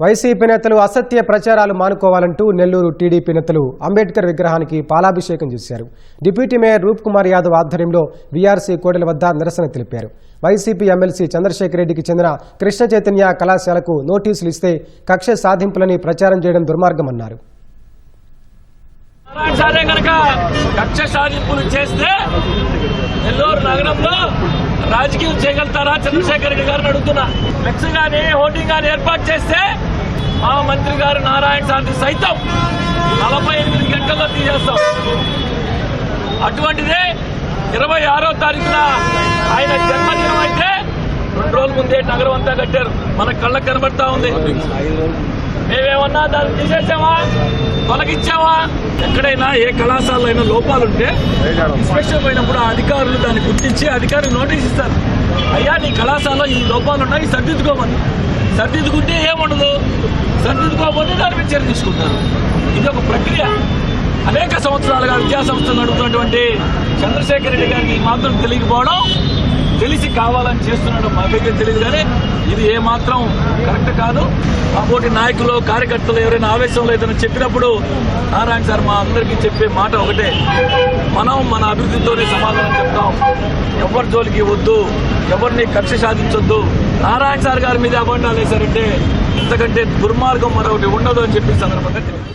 YCP నేతలు అసత్య ప్రచారాలు మానుకోవాలంటూ నెల్లూరు టీడీపీ నేతలు అంబేద్కర్ విగ్రహానికి పాలాభిషేకం చేశారు. డిప్యూటీ మేయర్ రూప్ కుమార్ యాదవ్ ఆధ్వర్యంలో వీఆర్సీ కోడెల వద్ద నిరసన తెలిపారు. వైసీపీ ఎమ్మెల్సీ చంద్రశేఖర్ రెడ్డికి చెందిన కృష్ణ చైతన్య కళాశాలకు నోటీసులు ఇస్తే కక్ష సాధింపులని ప్రచారం చేయడం దుర్మార్గమన్నారు. కక్ష సాధింపులు చేస్తే నెల్లూరు నగరంలో రాజకీయం చేయగలుగుతారా చంద్రశేఖర్ రెడ్డి గారిని అడుగుతున్నా. ఫ్లెక్స్ గానీ హోర్డింగ్ గానీ ఏర్పాటు చేస్తే మా మంత్రి గారు నారాయణ సార్ సైతం 48 గంటల్లో తీసేస్తాం. అటువంటిదే 26వ తారీఖున ఆయన జన్మదినం అయితే 2 రోజుల ముందే నగరం అంతా కట్టారు. మన కళ్ళకు కనబడతా ఉంది. మేమేమన్నా దాన్ని తీసేసామా, తొలగించావా? ఎక్కడైనా ఏ కళాశాలలో అయినా లోపాలుంటే ఇన్స్పెక్షన్ పోయినప్పుడు ఆ అధికారులు దాన్ని గుర్తించి అధికారులు నోటీస్ ఇస్తారు. అయ్యా నీ కళాశాలలో ఈ లోపాలున్నాయి, సర్దిద్దుకోమని. సర్దిద్దుకుంటే ఏముండదు, సర్దిద్దుకోకపోతే దాని మీద చర్య తీసుకుంటారు. ఇది ఒక ప్రక్రియ. అనేక సంవత్సరాలుగా విద్యాసంస్థలు నడుపుతున్నటువంటి చంద్రశేఖర్ రెడ్డి గారికి మాత్రం తెలియకపోవడం, తెలిసి కావాలని చేస్తున్నాడు మాకైతే తెలియదు. కానీ ఇది ఏమాత్రం కరెక్ట్ కాదు. మాబోటి నాయకులు కార్యకర్తలు ఎవరైనా ఆవేశంలో ఏదైనా చెప్పినప్పుడు నారాయణ సార్ మా అందరికీ చెప్పే మాట ఒకటే, మనం మన అభివృద్ధితోనే సమాధానం చెప్తాం. ఎవరి జోలికి వద్దు, ఎవరిని కక్ష సాధించొద్దు. నారాయణ సార్ గారి మీద అబండాలు వేశారంటే ఇంతకంటే దుర్మార్గం మరొకటి ఉండదు అని చెప్పి సందర్భంగా తెలియదు.